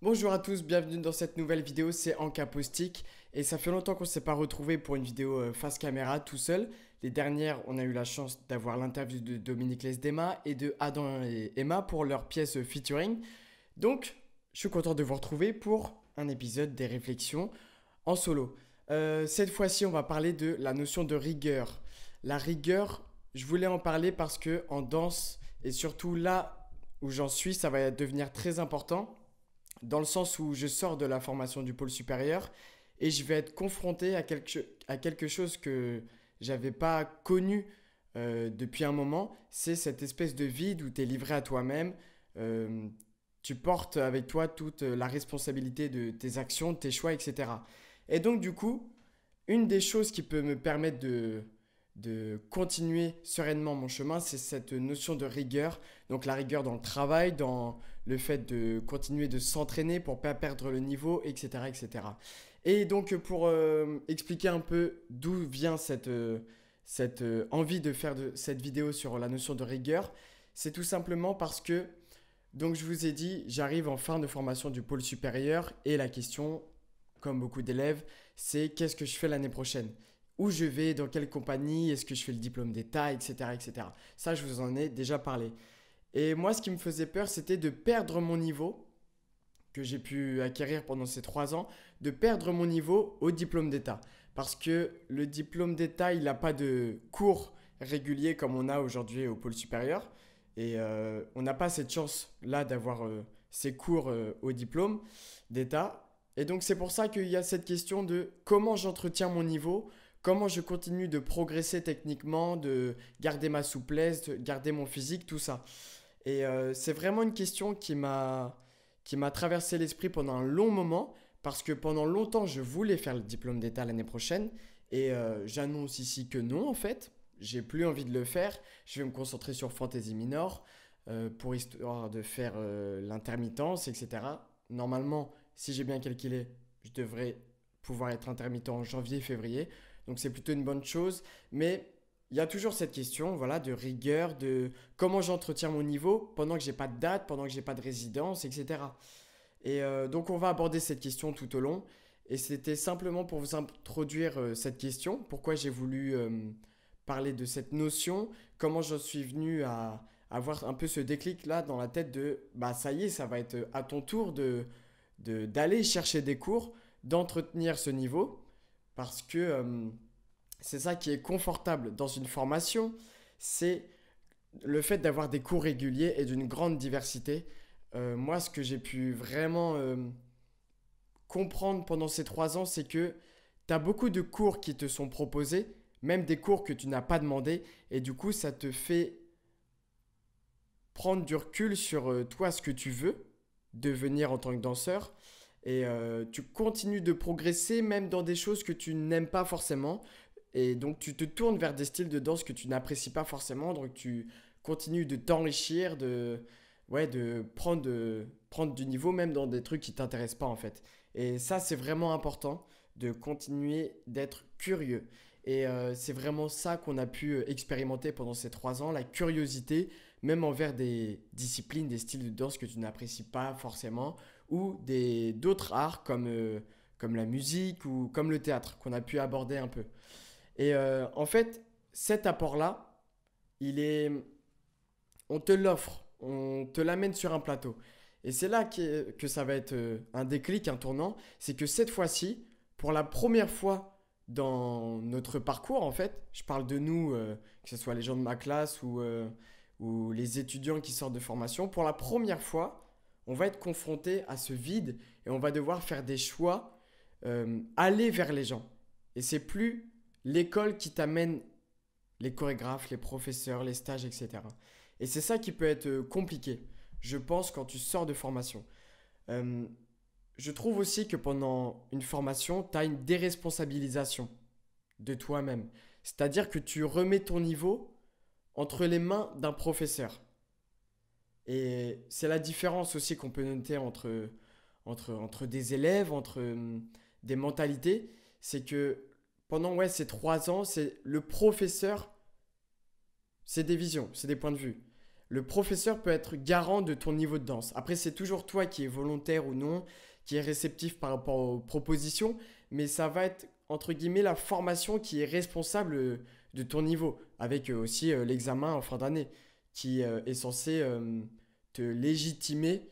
Bonjour à tous, bienvenue dans cette nouvelle vidéo, c'est Ancapostique et ça fait longtemps qu'on ne s'est pas retrouvé pour une vidéo face caméra tout seul. Les dernières, on a eu la chance d'avoir l'interview de Dominique Lesdema et de Adam et Emma pour leur pièce featuring. Donc, je suis content de vous retrouver pour un épisode des réflexions en solo. Cette fois-ci, on va parler de la notion de rigueur. La rigueur, je voulais en parler parce que en danse et surtout là où j'en suis, ça va devenir très important dans le sens où je sors de la formation du pôle supérieur et je vais être confronté à quelque chose que j'avais pas connu depuis un moment. C'est cette espèce de vide où tu es livré à toi-même. Euh, Tu portes avec toi toute la responsabilité de tes actions, de tes choix, etc. Et donc du coup, une des choses qui peut me permettre de continuer sereinement mon chemin, c'est cette notion de rigueur. Donc la rigueur dans le travail, dans le fait de continuer de s'entraîner pour ne pas perdre le niveau, etc. etc. Et donc pour expliquer un peu d'où vient cette envie de faire cette vidéo sur la notion de rigueur, c'est tout simplement parce que, donc je vous ai dit, j'arrive en fin de formation du pôle supérieur et la question, comme beaucoup d'élèves, c'est qu'est-ce que je fais l'année prochaine? Où je vais, dans quelle compagnie, est-ce que je fais le diplôme d'État, etc., etc. Ça, je vous en ai déjà parlé. Et moi, ce qui me faisait peur, c'était de perdre mon niveau que j'ai pu acquérir pendant ces 3 ans, de perdre mon niveau au diplôme d'État. Parce que le diplôme d'État, il n'a pas de cours réguliers comme on a aujourd'hui au pôle supérieur. Et on n'a pas cette chance-là d'avoir ces cours au diplôme d'État. Et donc c'est pour ça qu'il y a cette question de comment j'entretiens mon niveau, comment je continue de progresser techniquement, de garder ma souplesse, de garder mon physique, tout ça. Et c'est vraiment une question qui m'a traversé l'esprit pendant un long moment, parce que pendant longtemps, je voulais faire le diplôme d'État l'année prochaine, et j'annonce ici que non, en fait. J'ai plus envie de le faire. Je vais me concentrer sur Fantasy Minor pour histoire de faire l'intermittence, etc. Normalement, si j'ai bien calculé, je devrais pouvoir être intermittent en janvier, février. Donc c'est plutôt une bonne chose. Mais il y a toujours cette question, voilà, de rigueur, de comment j'entretiens mon niveau pendant que j'ai pas de date, pendant que j'ai pas de résidence, etc. Et donc on va aborder cette question tout au long. Et c'était simplement pour vous introduire cette question, pourquoi j'ai voulu parler de cette notion, comment j'en suis venu à avoir un peu ce déclic là dans la tête de bah ça y est, ça va être à ton tour d'aller chercher des cours, d'entretenir ce niveau, parce que c'est ça qui est confortable dans une formation, c'est le fait d'avoir des cours réguliers et d'une grande diversité. Moi, ce que j'ai pu vraiment comprendre pendant ces 3 ans, c'est que tu as beaucoup de cours qui te sont proposés, même des cours que tu n'as pas demandé, et du coup, ça te fait prendre du recul sur toi, ce que tu veux devenir en tant que danseur, et tu continues de progresser même dans des choses que tu n'aimes pas forcément, et donc tu te tournes vers des styles de danse que tu n'apprécies pas forcément, donc tu continues de t'enrichir, ouais, de prendre du niveau même dans des trucs qui t'intéressent pas en fait. Et ça, c'est vraiment important de continuer d'être curieux. Et c'est vraiment ça qu'on a pu expérimenter pendant ces 3 ans, la curiosité, même envers des disciplines, des styles de danse que tu n'apprécies pas forcément, ou d'autres arts comme la musique ou comme le théâtre qu'on a pu aborder un peu. Et en fait, cet apport-là, il est, on te l'offre, on te l'amène sur un plateau. Et c'est là que ça va être un déclic, un tournant. C'est que cette fois-ci, pour la première fois dans notre parcours, en fait, je parle de nous, que ce soit les gens de ma classe ou les étudiants qui sortent de formation, pour la première fois, on va être confronté à ce vide et on va devoir faire des choix, aller vers les gens. Et c'est plus l'école qui t'amène les chorégraphes, les professeurs, les stages, etc. Et c'est ça qui peut être compliqué, je pense, quand tu sors de formation. Euh, je trouve aussi que pendant une formation, tu as une déresponsabilisation de toi-même. C'est-à-dire que tu remets ton niveau entre les mains d'un professeur. Et c'est la différence aussi qu'on peut noter entre des élèves, entre des mentalités. C'est que pendant ouais, ces 3 ans, c'est le professeur, c'est des visions, c'est des points de vue. le professeur peut être garant de ton niveau de danse. Après, c'est toujours toi qui es volontaire ou non, qui est réceptif par rapport aux propositions, mais ça va être, entre guillemets, la formation qui est responsable de ton niveau, avec aussi l'examen en fin d'année, qui est censé te légitimer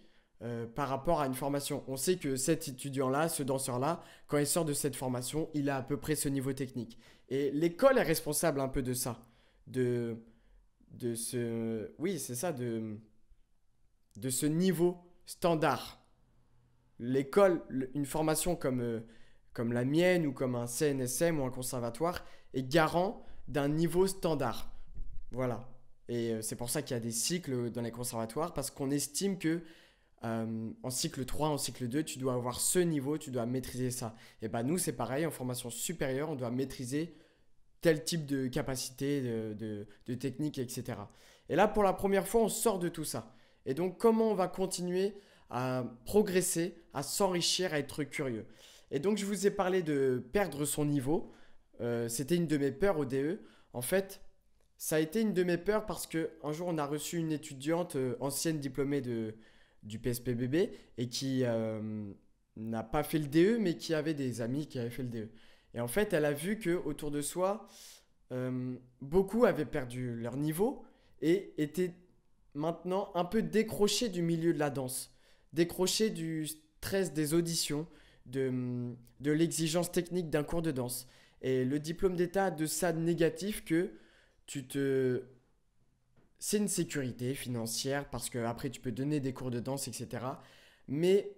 par rapport à une formation. On sait que cet étudiant-là, ce danseur-là, quand il sort de cette formation, il a à peu près ce niveau technique. Et l'école est responsable un peu de ça, de, de ce, oui, c'est ça, de ce niveau standard. L'école, une formation comme la mienne ou comme un CNSM ou un conservatoire est garant d'un niveau standard. Voilà. Et c'est pour ça qu'il y a des cycles dans les conservatoires, parce qu'on estime que en cycle 3, en cycle 2, tu dois avoir ce niveau, tu dois maîtriser ça. Et ben nous, c'est pareil, en formation supérieure, on doit maîtriser tel type de capacité, de technique, etc. Et là, pour la première fois, on sort de tout ça. Et donc, comment on va continuer à progresser, à s'enrichir, à être curieux. Et donc, je vous ai parlé de perdre son niveau. C'était une de mes peurs au DE. En fait, ça a été une de mes peurs parce qu'un jour, on a reçu une étudiante ancienne diplômée du PSPBB et qui n'a pas fait le DE, mais qui avait des amis qui avaient fait le DE. Et en fait, elle a vu que autour de soi, beaucoup avaient perdu leur niveau et étaient maintenant un peu décrochés du milieu de la danse, décrochés du stress des auditions, de l'exigence technique d'un cours de danse. Et le diplôme d'état a de ça de négatif que tu te... C'est une sécurité financière parce que après tu peux donner des cours de danse, etc. Mais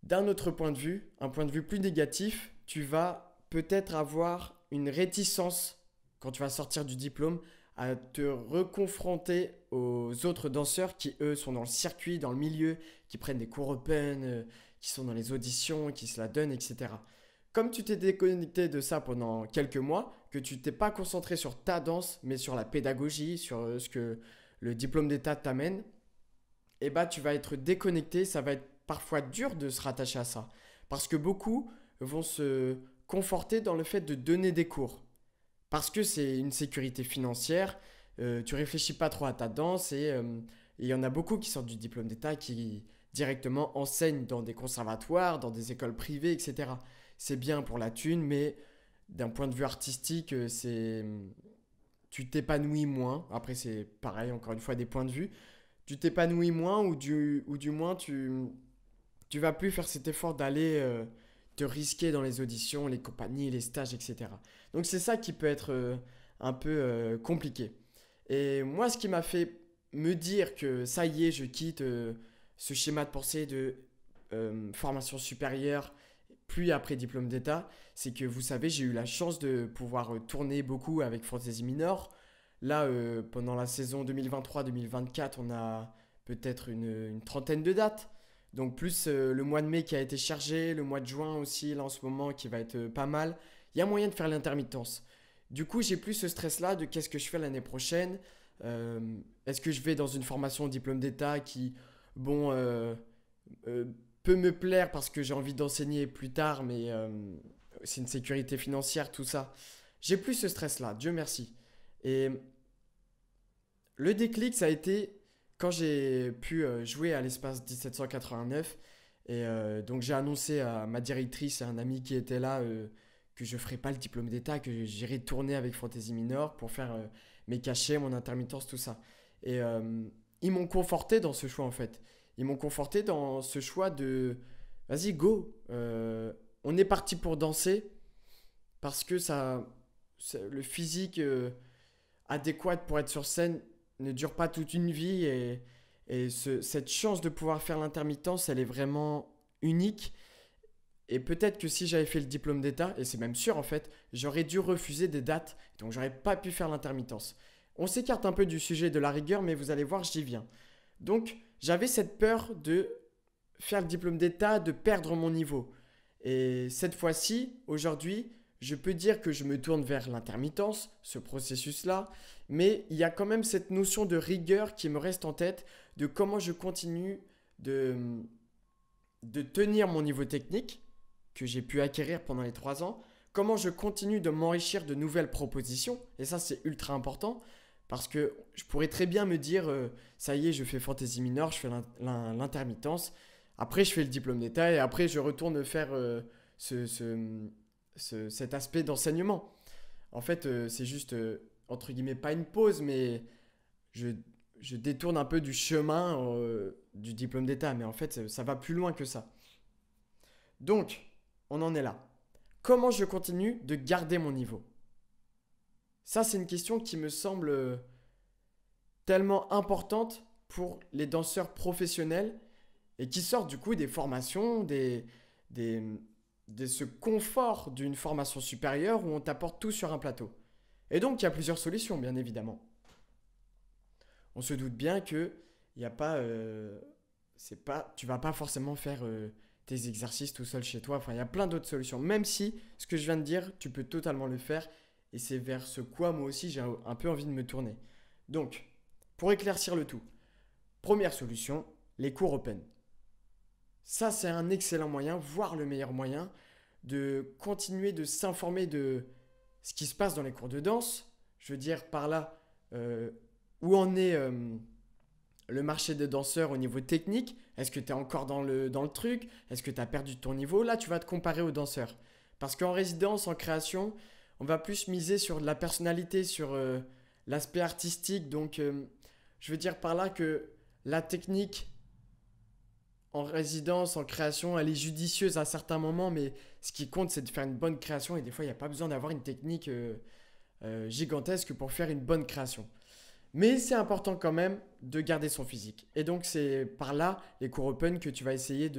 d'un autre point de vue, un point de vue plus négatif, tu vas peut-être avoir une réticence quand tu vas sortir du diplôme à te reconfronter aux autres danseurs qui, eux, sont dans le circuit, dans le milieu, qui prennent des cours open, qui sont dans les auditions, qui se la donnent, etc. Comme tu t'es déconnecté de ça pendant quelques mois, que tu t'es pas concentré sur ta danse, mais sur la pédagogie, sur ce que le diplôme d'état t'amène, eh ben, tu vas être déconnecté, ça va être parfois dur de se rattacher à ça. Parce que beaucoup vont se conforter dans le fait de donner des cours. Parce que c'est une sécurité financière, tu réfléchis pas trop à ta danse et il y en a beaucoup qui sortent du diplôme d'état qui directement enseignent dans des conservatoires, dans des écoles privées, etc. C'est bien pour la thune, mais d'un point de vue artistique, tu t'épanouis moins. Après, c'est pareil, encore une fois, des points de vue. Tu t'épanouis moins ou du moins tu vas plus faire cet effort d'aller te risquer dans les auditions, les compagnies, les stages, etc. Donc c'est ça qui peut être un peu compliqué. Et moi, ce qui m'a fait me dire que ça y est, je quitte ce schéma de pensée de formation supérieure, puis après diplôme d'état, c'est que vous savez, j'ai eu la chance de pouvoir tourner beaucoup avec Fantasy Minor. Là, pendant la saison 2023-2024, on a peut-être une trentaine de dates. Donc plus le mois de mai qui a été chargé, le mois de juin aussi, là en ce moment, qui va être pas mal. Il y a moyen de faire l'intermittence. Du coup, j'ai plus ce stress-là de qu'est-ce que je fais l'année prochaine. Est-ce que je vais dans une formation au diplôme d'état qui, bon, euh, peut me plaire parce que j'ai envie d'enseigner plus tard, mais c'est une sécurité financière, tout ça. J'ai plus ce stress-là, Dieu merci. Et le déclic, ça a été quand j'ai pu jouer à l'espace 1789. Et donc j'ai annoncé à ma directrice et à un ami qui était là que je ne ferais pas le diplôme d'état, que j'irais tourner avec Fantasy Minor pour faire mes cachets, mon intermittence, tout ça. Et ils m'ont conforté dans ce choix en fait. Ils m'ont conforté dans ce choix de vas-y, go, on est parti pour danser parce que le physique adéquat pour être sur scène ne dure pas toute une vie et cette chance de pouvoir faire l'intermittence, elle est vraiment unique. Et peut-être que si j'avais fait le diplôme d'état, et c'est même sûr en fait, j'aurais dû refuser des dates, donc j'aurais pas pu faire l'intermittence. On s'écarte un peu du sujet de la rigueur, mais vous allez voir, j'y viens. Donc j'avais cette peur de faire le diplôme d'état, de perdre mon niveau. Et cette fois-ci, aujourd'hui, je peux dire que je me tourne vers l'intermittence, ce processus-là, mais il y a quand même cette notion de rigueur qui me reste en tête, de comment je continue de tenir mon niveau technique que j'ai pu acquérir pendant les 3 ans, comment je continue de m'enrichir de nouvelles propositions, et ça c'est ultra important, Parce que je pourrais très bien me dire, ça y est, je fais Fantasy Minor, je fais l'intermittence. Après, je fais le diplôme d'État et après, je retourne faire ce, ce- cet aspect d'enseignement. En fait, c'est juste, entre guillemets, pas une pause, mais je, je détourne un peu du chemin du diplôme d'État. Mais en fait, ça va plus loin que ça. Donc, on en est là. Comment je continue de garder mon niveau? Ça, c'est une question qui me semble tellement importante pour les danseurs professionnels et qui sortent du coup des formations, des, de ce confort d'une formation supérieure où on t'apporte tout sur un plateau. Et donc, il y a plusieurs solutions, bien évidemment. On se doute bien que il y a pas, c'est pas, tu vas pas forcément faire tes exercices tout seul chez toi. Enfin, il y a plein d'autres solutions. Même si ce que je viens de dire, tu peux totalement le faire. Et c'est vers ce quoi moi aussi j'ai un peu envie de me tourner. Donc, pour éclaircir le tout, première solution, les cours open. Ça, c'est un excellent moyen, voire le meilleur moyen, de continuer de s'informer de ce qui se passe dans les cours de danse. Je veux dire par là, euh, où en est le marché des danseurs au niveau technique. Est-ce que tu es encore dans le truc? Est-ce que tu as perdu ton niveau? Là, tu vas te comparer aux danseurs. Parce qu'en résidence, en création, on va plus miser sur de la personnalité, sur l'aspect artistique. Donc, je veux dire par là que la technique en résidence, en création, elle est judicieuse à certains moments, mais ce qui compte, c'est de faire une bonne création. Et des fois, il n'y a pas besoin d'avoir une technique gigantesque pour faire une bonne création. Mais c'est important quand même de garder son physique. Et donc, c'est par là, les cours open, que tu vas essayer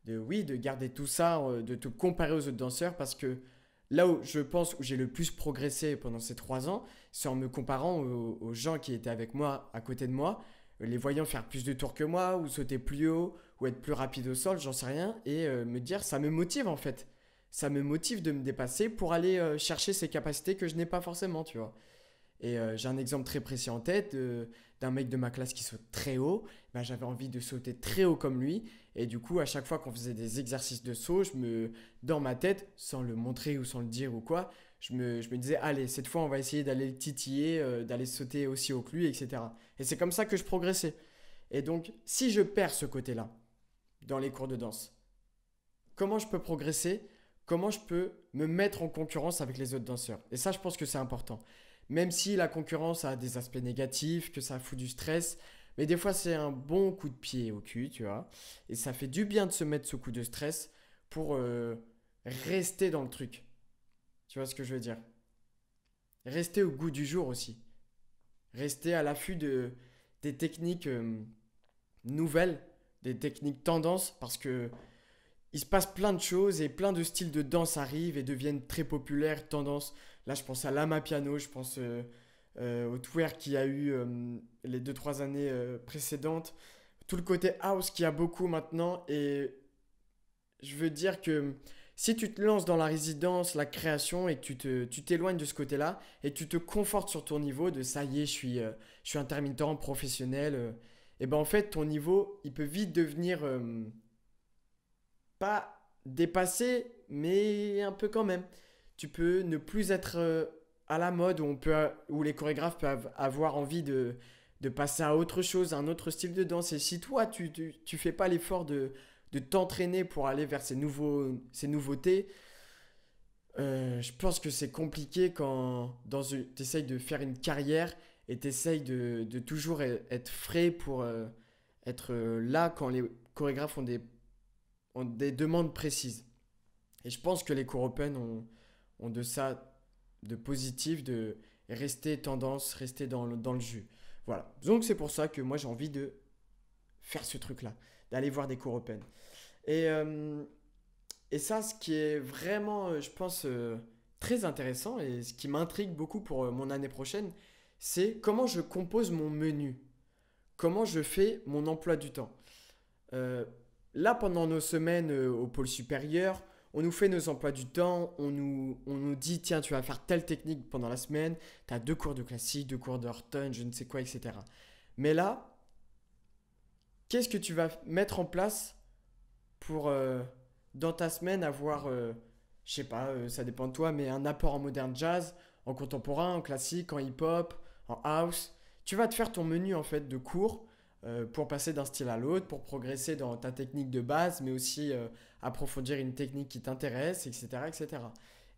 oui, de garder tout ça, de te comparer aux autres danseurs. Parce que là où je pense où j'ai le plus progressé pendant ces 3 ans, c'est en me comparant aux gens qui étaient avec moi, à côté de moi, les voyant faire plus de tours que moi, ou sauter plus haut, ou être plus rapide au sol, j'en sais rien, et me dire, ça me motive en fait. Ça me motive de me dépasser pour aller chercher ces capacités que je n'ai pas forcément, tu vois. Et j'ai un exemple très précis en tête d'un mec de ma classe qui saute très haut. Ben, j'avais envie de sauter très haut comme lui. Et du coup, à chaque fois qu'on faisait des exercices de saut, dans ma tête, sans le montrer ou sans le dire ou quoi, je me disais, allez, cette fois, on va essayer d'aller le titiller, d'aller sauter aussi haut que lui, etc. Et c'est comme ça que je progressais. Et donc, si je perds ce côté-là dans les cours de danse, comment je peux progresser? Comment je peux me mettre en concurrence avec les autres danseurs? Et ça, je pense que c'est important. Même si la concurrence a des aspects négatifs, que ça fout du stress, mais des fois c'est un bon coup de pied au cul, tu vois. Et ça fait du bien de se mettre ce coup de stress pour rester dans le truc. Tu vois ce que je veux dire? Rester au goût du jour aussi. Rester à l'affût des techniques nouvelles, des techniques tendances, parce que il se passe plein de choses et plein de styles de danse arrivent et deviennent très populaires, tendance. Là, je pense à l'ama piano, je pense au twerk qu'il y a eu les 2 3 années précédentes. Tout le côté house qu'il y a beaucoup maintenant. Et je veux dire que si tu te lances dans la résidence, la création et que tu t'éloignes de ce côté-là et que tu te confortes sur ton niveau de ça y est, je suis intermittent professionnel, et ben en fait, ton niveau, il peut vite devenir pas dépassé, mais un peu quand même. Tu peux ne plus être à la mode où les chorégraphes peuvent avoir envie de passer à autre chose, à un autre style de danse. Et si toi, tu fais pas l'effort de t'entraîner pour aller vers ces nouveautés, je pense que c'est compliqué quand tu essayes de faire une carrière et tu essayes de toujours être frais pour être là quand les chorégraphes ont des demandes précises. Et je pense que les cours open ont de ça, de positif, de rester tendance, rester dans le jus. Voilà. Donc c'est pour ça que moi j'ai envie de faire ce truc-là, d'aller voir des cours open. Et, euh, et ça, ce qui est vraiment, je pense, très intéressant et ce qui m'intrigue beaucoup pour mon année prochaine, c'est comment je compose mon menu, comment je fais mon emploi du temps. Euh, Là, pendant nos semaines au pôle supérieur, on nous fait nos emplois du temps, on nous dit, tiens, tu vas faire telle technique pendant la semaine, tu as 2 cours de classique, 2 cours de Horton, je ne sais quoi, etc. Mais là, qu'est-ce que tu vas mettre en place pour, dans ta semaine, avoir, je sais pas, ça dépend de toi, mais un apport en moderne jazz, en contemporain, en classique, en hip-hop, en house. Tu vas te faire ton menu en fait de cours pour passer d'un style à l'autre, pour progresser dans ta technique de base, mais aussi approfondir une technique qui t'intéresse, etc., etc.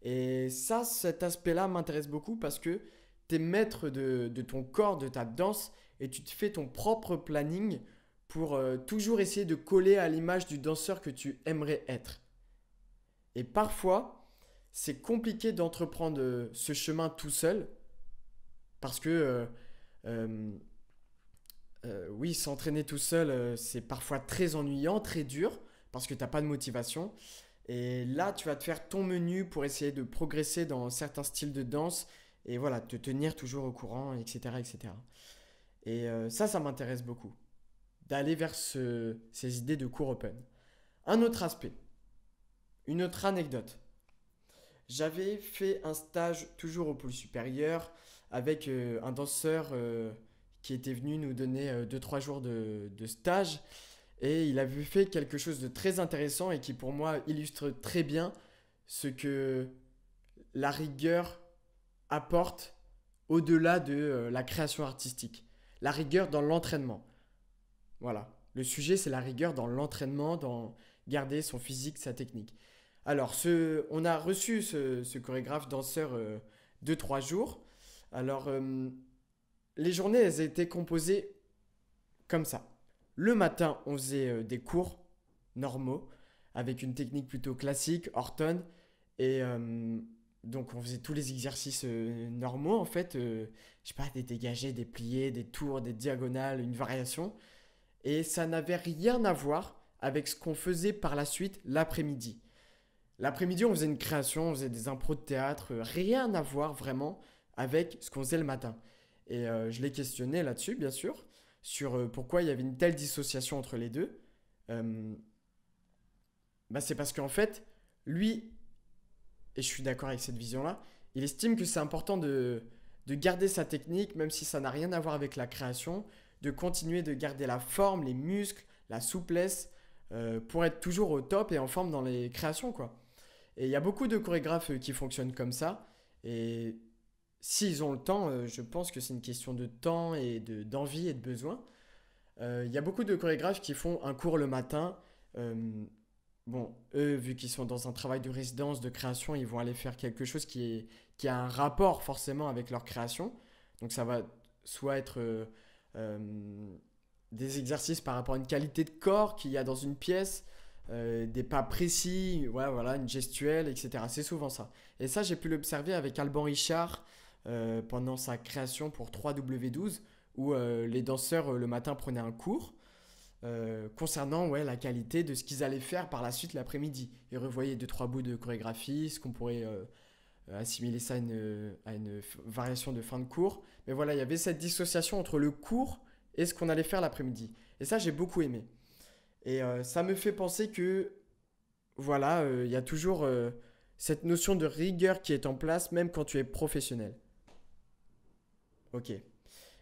Et ça, cet aspect-là m'intéresse beaucoup parce que tu es maître de ton corps, de ta danse, et tu te fais ton propre planning pour toujours essayer de coller à l'image du danseur que tu aimerais être. Et parfois, c'est compliqué d'entreprendre ce chemin tout seul parce que euh, oui, s'entraîner tout seul, c'est parfois très ennuyant, très dur parce que tu n'as pas de motivation. Et là, tu vas te faire ton menu pour essayer de progresser dans certains styles de danse et voilà, te tenir toujours au courant, etc. etc. Et ça m'intéresse beaucoup, d'aller vers ces idées de cours open. Un autre aspect, une autre anecdote. J'avais fait un stage toujours au pôle supérieur avec un danseur qui était venu nous donner 2-3 jours de stage. Et il avait fait quelque chose de très intéressant et qui pour moi illustre très bien ce que la rigueur apporte au-delà de la création artistique. La rigueur dans l'entraînement. Voilà. Le sujet, c'est la rigueur dans l'entraînement, dans garder son physique, sa technique. Alors, on a reçu ce chorégraphe danseur 2-3 jours. Alors, les journées, elles étaient composées comme ça. Le matin, on faisait des cours normaux avec une technique plutôt classique, Horton. Et donc, on faisait tous les exercices normaux, en fait. Je sais pas, des dégagés, des pliés, des tours, des diagonales, une variation. Et ça n'avait rien à voir avec ce qu'on faisait par la suite l'après-midi. L'après-midi, on faisait une création, on faisait des impros de théâtre, rien à voir vraiment avec ce qu'on faisait le matin. Et je l'ai questionné là-dessus, bien sûr, sur pourquoi il y avait une telle dissociation entre les deux. Euh, Bah, c'est parce qu'en fait, lui, et je suis d'accord avec cette vision-là, il estime que c'est important de garder sa technique, même si ça n'a rien à voir avec la création, de continuer de garder la forme, les muscles, la souplesse, pour être toujours au top et en forme dans les créations, quoi. Et il y a beaucoup de chorégraphes qui fonctionnent comme ça. Et s'ils ont le temps, je pense que c'est une question de temps et d'envie et de besoin. Il y a beaucoup de chorégraphes qui font un cours le matin. Euh, bon, eux, vu qu'ils sont dans un travail de résidence, de création, ils vont aller faire quelque chose qui a un rapport forcément avec leur création. Donc ça va soit être euh, des exercices par rapport à une qualité de corps qu'il y a dans une pièce, des pas précis, ouais, voilà, une gestuelle, etc. C'est souvent ça. Et ça, j'ai pu l'observer avec Alban Richard pendant sa création pour 3W12, où les danseurs le matin prenaient un cours concernant ouais, la qualité de ce qu'ils allaient faire par la suite l'après-midi. Ils revoyaient deux, trois bouts de chorégraphie, ce qu'on pourrait assimiler ça à une variation de fin de cours. Mais voilà, il y avait cette dissociation entre le cours et ce qu'on allait faire l'après-midi. Et ça, j'ai beaucoup aimé. Et ça me fait penser que, voilà, il y a toujours cette notion de rigueur qui est en place, même quand tu es professionnel. Ok. Et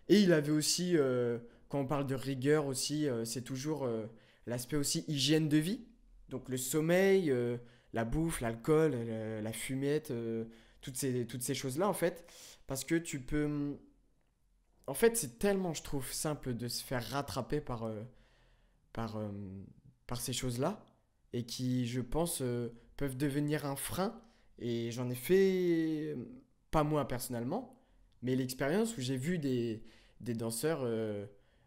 il avait aussi, quand on parle de rigueur aussi, c'est toujours l'aspect aussi hygiène de vie. Donc le sommeil, la bouffe, l'alcool, la fumette, toutes ces choses-là en fait. Parce que tu peux... En fait, c'est tellement, je trouve, simple de se faire rattraper par, par ces choses-là. Et qui, je pense, peuvent devenir un frein. Et j'en ai fait, pas moi personnellement, mais l'expérience où j'ai vu des danseurs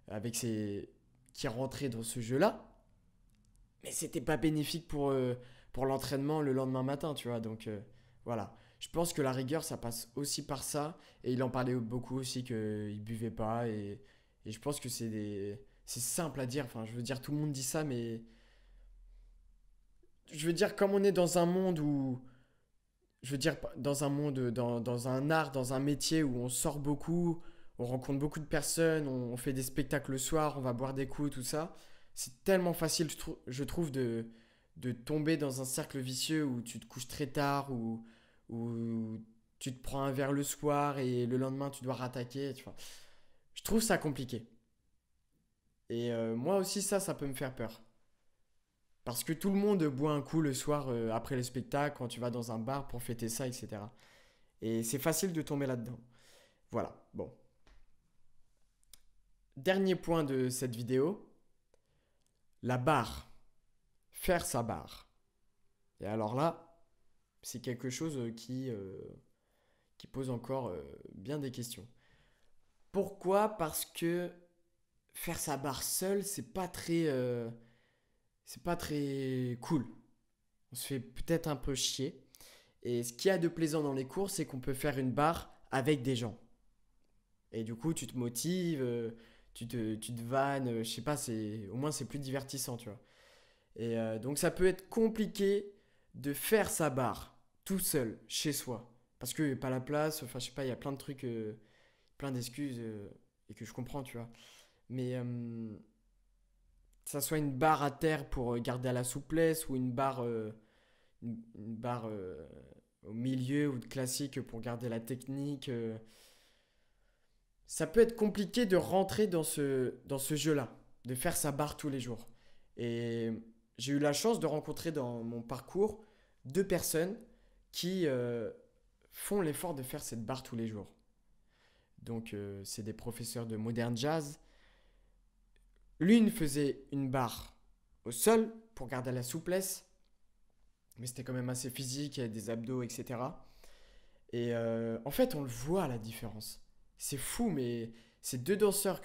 avec ces, qui rentraient dans ce jeu-là, mais c'était pas bénéfique pour l'entraînement le lendemain matin, tu vois. Donc voilà. Je pense que la rigueur, ça passe aussi par ça. Et il en parlait beaucoup aussi qu'il buvait pas. Et je pense que c'est simple à dire. Enfin, je veux dire, tout le monde dit ça, mais je veux dire, comme on est dans un monde où, je veux dire, dans un monde, dans un art, dans un métier où on sort beaucoup, on rencontre beaucoup de personnes, on fait des spectacles le soir, on va boire des coups, tout ça. C'est tellement facile, je trouve, de tomber dans un cercle vicieux où tu te couches très tard, où tu te prends un verre le soir et le lendemain tu dois rattaquer. Tu vois. Je trouve ça compliqué. Et moi aussi, ça peut me faire peur. Parce que tout le monde boit un coup le soir après le spectacle, quand tu vas dans un bar pour fêter ça, etc. Et c'est facile de tomber là-dedans. Voilà, bon. dernier point de cette vidéo, la barre. Faire sa barre. Et alors là, c'est quelque chose qui pose encore bien des questions. Pourquoi? Parce que faire sa barre seul, c'est pas très cool. On se fait peut-être un peu chier. Et ce qu'il y a de plaisant dans les cours, c'est qu'on peut faire une barre avec des gens. Et du coup, tu te motives, tu te vannes, je sais pas, au moins c'est plus divertissant, tu vois. Et donc ça peut être compliqué de faire sa barre tout seul, chez soi. Parce qu'il n'y a pas la place, enfin je sais pas, il y a plein de trucs, plein d'excuses, et que je comprends, tu vois. Mais que ça soit une barre à terre pour garder à la souplesse ou une barre au milieu ou de classique pour garder la technique, ça peut être compliqué de rentrer dans ce jeu-là, de faire sa barre tous les jours. Et j'ai eu la chance de rencontrer dans mon parcours deux personnes qui font l'effort de faire cette barre tous les jours. Donc, c'est des professeurs de modern jazz. L'une faisait une barre au sol pour garder la souplesse, mais c'était quand même assez physique, il y avait des abdos, etc. Et en fait, on le voit la différence. C'est fou, mais ces deux danseurs,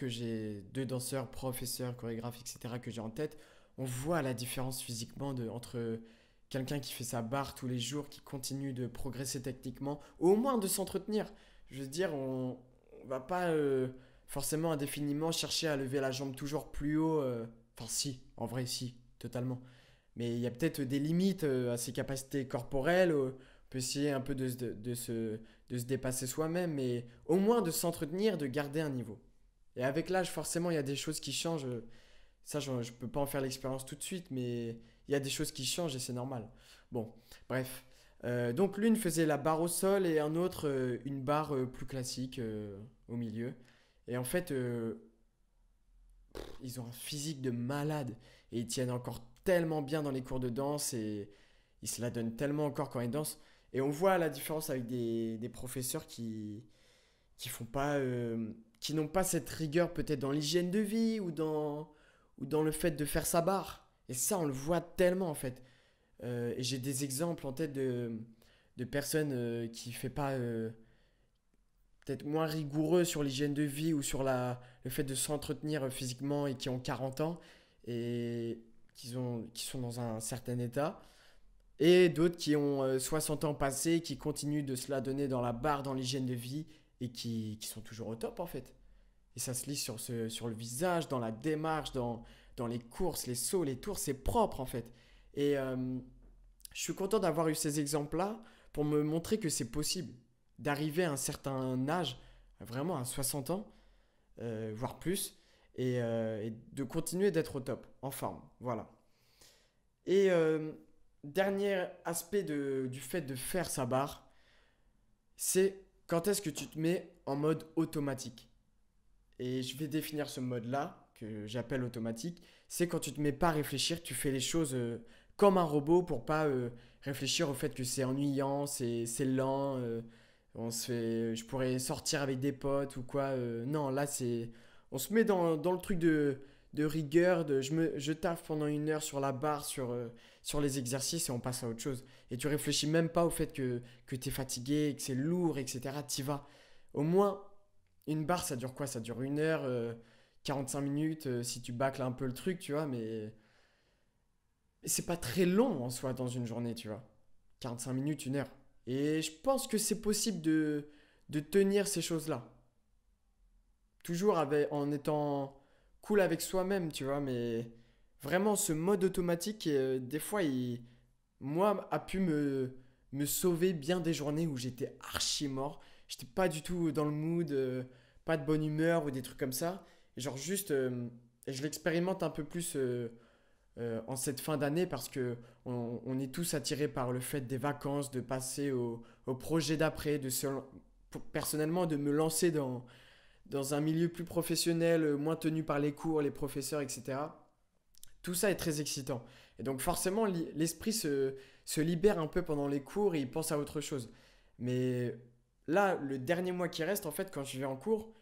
professeurs, chorégraphes, etc., que j'ai en tête, on voit la différence physiquement entre quelqu'un qui fait sa barre tous les jours, qui continue de progresser techniquement, ou au moins de s'entretenir. Je veux dire, on va pas forcément indéfiniment chercher à lever la jambe toujours plus haut. Enfin, si, en vrai, si, totalement. Mais il y a peut-être des limites à ses capacités corporelles. On peut essayer un peu de se dépasser soi-même, mais au moins de s'entretenir, de garder un niveau. Et avec l'âge, forcément, il y a des choses qui changent. Ça, je ne peux pas en faire l'expérience tout de suite, mais il y a des choses qui changent et c'est normal. Bon, bref. Donc l'une faisait la barre au sol et un autre une barre plus classique au milieu. Et en fait, ils ont un physique de malade et ils tiennent encore tellement bien dans les cours de danse et ils se la donnent tellement encore quand ils dansent. Et on voit la différence avec des professeurs qui font pas, qui n'ont pas cette rigueur peut-être dans l'hygiène de vie ou dans le fait de faire sa barre. Et ça, on le voit tellement en fait. Et j'ai des exemples en tête de personnes qui ne font pas peut-être moins rigoureux sur l'hygiène de vie ou sur le fait de s'entretenir physiquement et qui ont 40 ans et qui sont dans un certain état. Et d'autres qui ont 60 ans passés, qui continuent de se la donner dans la barre, dans l'hygiène de vie et qui sont toujours au top en fait. Et ça se lit sur le visage, dans la démarche, dans les courses, les sauts, les tours, c'est propre en fait. Et je suis content d'avoir eu ces exemples-là pour me montrer que c'est possible d'arriver à un certain âge, vraiment à 60 ans, voire plus, et de continuer d'être au top, en forme. Voilà. Et dernier aspect du fait de faire sa barre, c'est quand est-ce que tu te mets en mode automatique. Et je vais définir ce mode-là, que j'appelle automatique. C'est quand tu te mets pas à réfléchir, tu fais les choses comme un robot pour pas réfléchir au fait que c'est ennuyant, c'est lent. Je pourrais sortir avec des potes ou quoi. Non, là, on se met dans le truc de rigueur. Je taffe pendant 1 heure sur la barre, sur les exercices et on passe à autre chose. Et tu réfléchis même pas au fait que tu es fatigué, que c'est lourd, etc. T'y vas. Au moins, une barre, ça dure quoi? Ça dure 1 heure, 45 minutes, si tu bâcles un peu le truc, tu vois, mais c'est pas très long en soi dans une journée, tu vois. 45 minutes, 1 heure. Et je pense que c'est possible de tenir ces choses-là. Toujours en étant cool avec soi-même, tu vois, mais vraiment ce mode automatique, des fois, moi, a pu me sauver bien des journées où j'étais archi mort. J'étais pas du tout dans le mood, pas de bonne humeur ou des trucs comme ça. Et genre juste, et je l'expérimente un peu plus en cette fin d'année parce que on est tous attirés par le fait des vacances, de passer au projet d'après, personnellement de me lancer dans un milieu plus professionnel, moins tenu par les cours, les professeurs, etc. Tout ça est très excitant. Et donc forcément, l'esprit se libère un peu pendant les cours et il pense à autre chose. Mais là, le dernier mois qui reste, en fait, quand je vais en cours,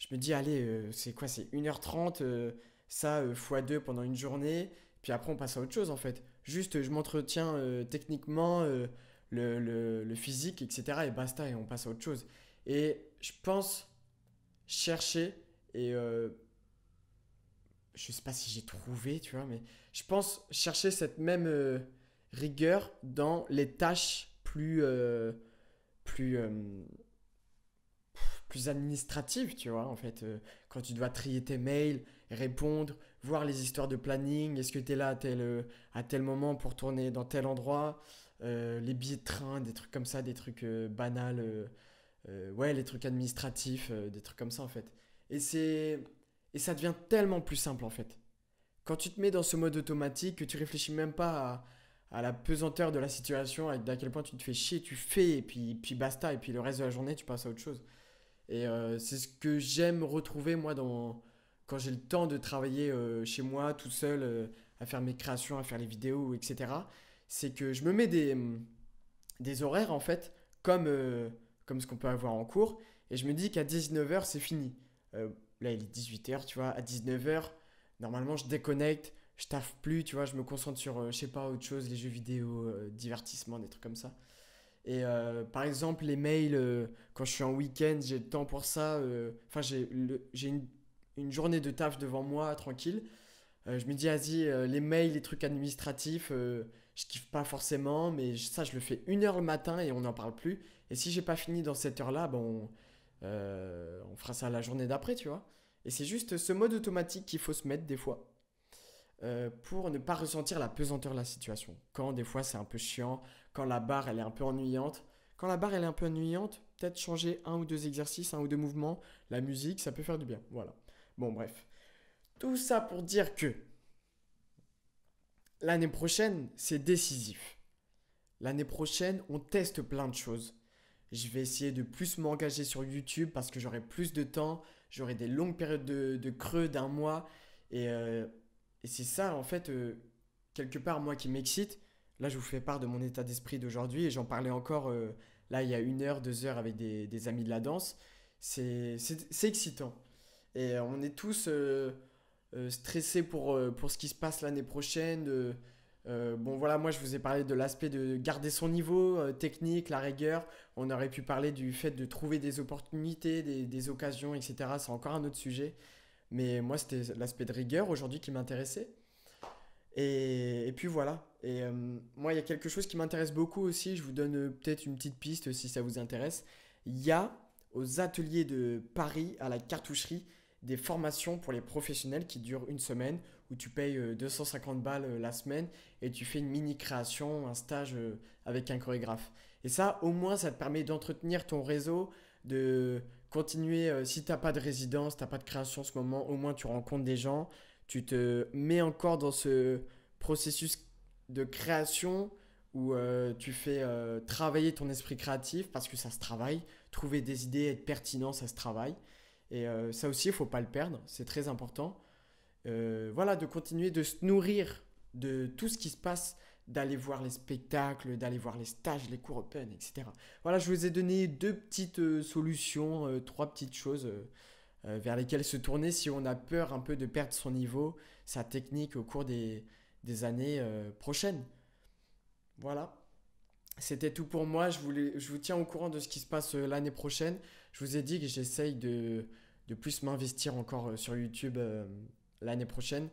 Je me dis, allez, c'est quoi, c'est 1h30, ça x2 pendant une journée, puis après on passe à autre chose en fait. Juste, je m'entretiens techniquement, le physique, etc. Et basta, et on passe à autre chose. Et je pense chercher, et je sais pas si j'ai trouvé, tu vois, mais je pense chercher cette même rigueur dans les tâches plus, plus administratives, tu vois, en fait. Quand tu dois trier tes mails, répondre, voir les histoires de planning, est-ce que tu es là à tel moment pour tourner dans tel endroit, les billets de train, des trucs comme ça, des trucs banals, ouais, les trucs administratifs, des trucs comme ça, en fait. Et c'est... Et ça devient tellement plus simple, en fait. Quand tu te mets dans ce mode automatique, que tu réfléchis même pas à la pesanteur de la situation, d'à quel point tu te fais chier, tu fais, et puis basta, et puis le reste de la journée, tu passes à autre chose. Et c'est ce que j'aime retrouver, moi, quand j'ai le temps de travailler chez moi, tout seul, à faire mes créations, à faire les vidéos, etc. C'est que je me mets des horaires, en fait, comme ce qu'on peut avoir en cours, et je me dis qu'à 19h, c'est fini. Là, il est 18h, tu vois, à 19h, normalement, je déconnecte, je taffe plus, tu vois, je me concentre sur, je sais pas, autre chose, les jeux vidéo, divertissement, des trucs comme ça. Et par exemple, les mails, quand je suis en week-end, j'ai le temps pour ça. Enfin, j'ai une journée de taf devant moi, tranquille. Je me dis, vas-y, les mails, les trucs administratifs, je kiffe pas forcément, mais ça, je le fais 1 heure le matin et on n'en parle plus. Et si j'ai pas fini dans cette heure-là, bon, on fera ça la journée d'après, tu vois. Et c'est juste ce mode automatique qu'il faut se mettre des fois pour ne pas ressentir la pesanteur de la situation. Quand des fois c'est un peu chiant, quand la barre elle est un peu ennuyante. Quand la barre elle est un peu ennuyante, peut-être changer un ou deux exercices, un ou deux mouvements, la musique, ça peut faire du bien. Voilà. Bon, bref. Tout ça pour dire que l'année prochaine, c'est décisif. L'année prochaine, on teste plein de choses. Je vais essayer de plus m'engager sur YouTube parce que j'aurai plus de temps, j'aurai des longues périodes de creux d'1 mois. Et, et c'est ça, en fait, quelque part, moi qui m'excite. Là, je vous fais part de mon état d'esprit d'aujourd'hui et j'en parlais encore là il y a 1 heure, 2 heures avec des amis de la danse. C'est excitant. Et on est tous stressés pour ce qui se passe l'année prochaine. Bon voilà, moi je vous ai parlé de l'aspect de garder son niveau technique, la rigueur. On aurait pu parler du fait de trouver des opportunités, des occasions, etc. C'est encore un autre sujet. Mais moi c'était l'aspect de rigueur aujourd'hui qui m'intéressait. Et puis voilà. Et moi il y a quelque chose qui m'intéresse beaucoup aussi. Je vous donne peut-être une petite piste si ça vous intéresse. Il y a aux ateliers de Paris à la cartoucherie des formations pour les professionnels qui durent une semaine où tu payes 250 balles la semaine et tu fais une mini création, un stage avec un chorégraphe. Et ça, au moins, ça te permet d'entretenir ton réseau, de continuer, si tu n'as pas de résidence, tu n'as pas de création en ce moment, au moins tu rencontres des gens, tu te mets encore dans ce processus de création où tu fais travailler ton esprit créatif parce que ça se travaille, trouver des idées, être pertinent, ça se travaille. Et ça aussi, il ne faut pas le perdre, c'est très important. Voilà, de continuer de se nourrir de tout ce qui se passe, d'aller voir les spectacles, d'aller voir les stages, les cours open, etc. Voilà, je vous ai donné deux petites solutions, trois petites choses vers lesquelles se tourner si on a peur un peu de perdre son niveau, sa technique au cours des années prochaines. Voilà. C'était tout pour moi. Je vous tiens au courant de ce qui se passe l'année prochaine. Je vous ai dit que j'essaye de plus m'investir encore sur YouTube l'année prochaine.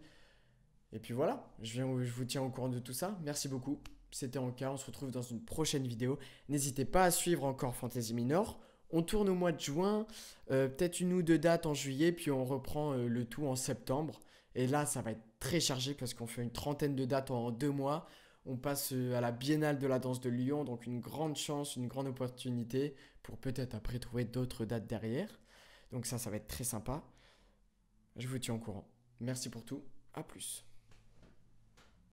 Et puis voilà, je vous tiens au courant de tout ça. Merci beaucoup. C'était Anka. On se retrouve dans une prochaine vidéo. N'hésitez pas à suivre encore Fantasy Minor. On tourne au mois de juin, peut-être une ou deux dates en juillet, puis on reprend le tout en septembre. Et là, ça va être très chargé parce qu'on fait une trentaine de dates en 2 mois. On passe à la Biennale de la danse de Lyon, donc une grande chance, une grande opportunité pour peut-être après trouver d'autres dates derrière. Donc ça va être très sympa. Je vous tiens au courant. Merci pour tout. À plus.